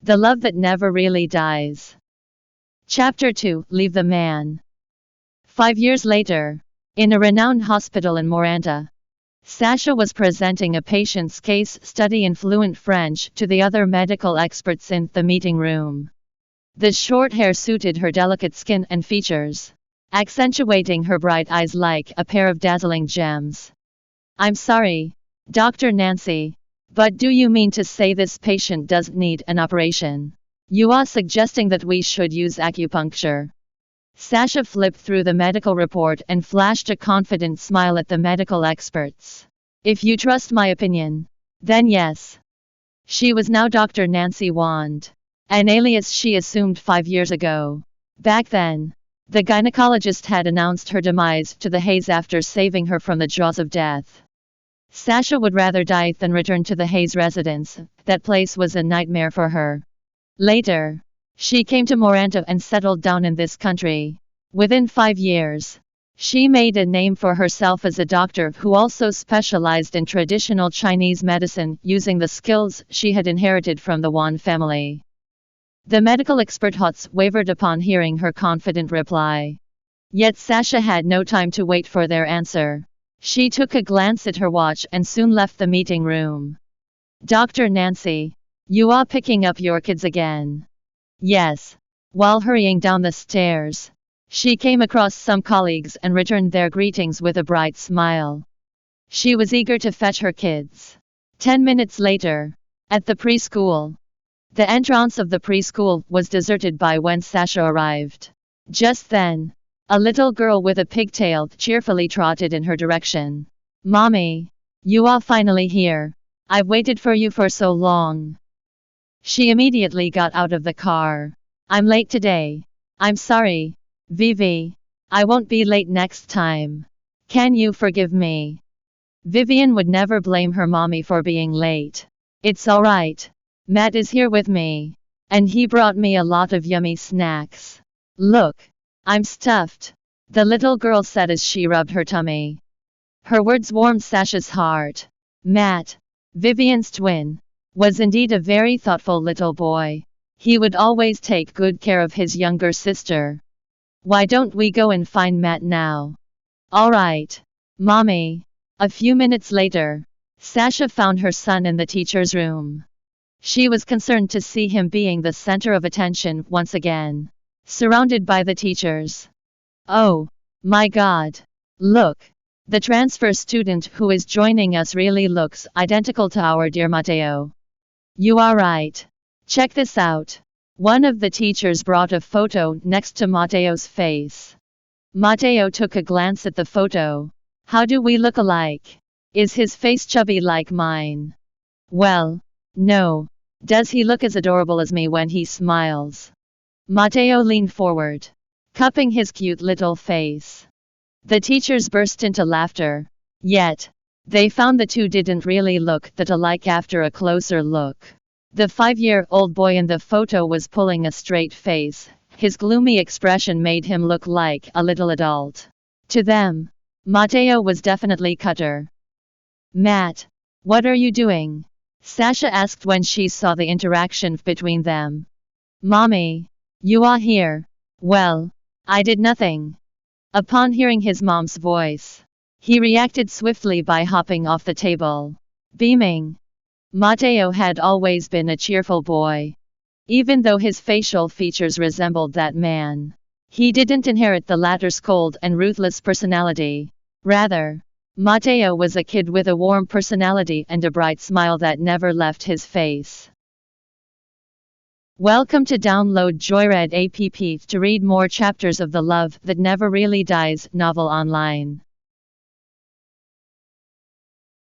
The Love That Never Really Dies. Chapter 2, Leave the Man. 5 years later, in a renowned hospital in Moranta, Sasha was presenting a patient's case study in fluent French to the other medical experts in the meeting room. The short hair suited her delicate skin and features, accentuating her bright eyes like a pair of dazzling gems. "I'm sorry, Dr. Nancy, but do you mean to say this patient doesn't need an operation? You are suggesting that we should use acupuncture?" Sasha flipped through the medical report and flashed a confident smile at the medical experts. "If you trust my opinion, then yes." She was now Dr. Nancy Wand, an alias she assumed 5 years ago. Back then, the gynecologist had announced her demise to the Hayes after saving her from the jaws of death. Sasha would rather die than return to the Hayes residence. That place was a nightmare for her. Later, she came to Moranta and settled down in this country. Within 5 years, she made a name for herself as a doctor who also specialized in traditional Chinese medicine using the skills she had inherited from the Wan family. The medical experts wavered upon hearing her confident reply. Yet Sasha had no time to wait for their answer. She took a glance at her watch and soon left the meeting room. "Dr. Nancy, you are picking up your kids again?" "Yes." While hurrying down the stairs, she came across some colleagues and returned their greetings with a bright smile. She was eager to fetch her kids. 10 minutes later, at the preschool. The entrance of the preschool was deserted by when Sasha arrived. Just then, a little girl with a pigtail cheerfully trotted in her direction. "Mommy, you are finally here. I've waited for you for so long." She immediately got out of the car. "I'm late today. I'm sorry, Vivi. I won't be late next time. Can you forgive me?" Vivian would never blame her mommy for being late. "It's alright. Matt is here with me, and he brought me a lot of yummy snacks. Look, I'm stuffed," the little girl said as she rubbed her tummy. Her words warmed Sasha's heart. Matt, Vivian's twin, was indeed a very thoughtful little boy. He would always take good care of his younger sister. "Why don't we go and find Matt now?" "All right, Mommy." A few minutes later, Sasha found her son in the teacher's room. She was concerned to see him being the center of attention once again, surrounded by the teachers. "Oh, my God. Look, the transfer student who is joining us really looks identical to our dear Matteo." "You are right. Check this out." One of the teachers brought a photo next to Matteo's face. Matteo took a glance at the photo. "How do we look alike? Is his face chubby like mine?" "Well, no. Does he look as adorable as me when he smiles?" Matteo leaned forward, cupping his cute little face. The teachers burst into laughter. Yet, they found the two didn't really look that alike after a closer look. The 5-year-old boy in the photo was pulling a straight face. His gloomy expression made him look like a little adult. To them, Matteo was definitely cuter. "Matt, what are you doing?" Sasha asked when she saw the interaction between them. "Mommy, you are here." "Well, I did nothing." Upon hearing his mom's voice, he reacted swiftly by hopping off the table, beaming. Matteo had always been a cheerful boy. Even though his facial features resembled that man, he didn't inherit the latter's cold and ruthless personality. Rather, Matteo was a kid with a warm personality and a bright smile that never left his face. Welcome to download Joyread app to read more chapters of The Love That Never Really Dies novel online.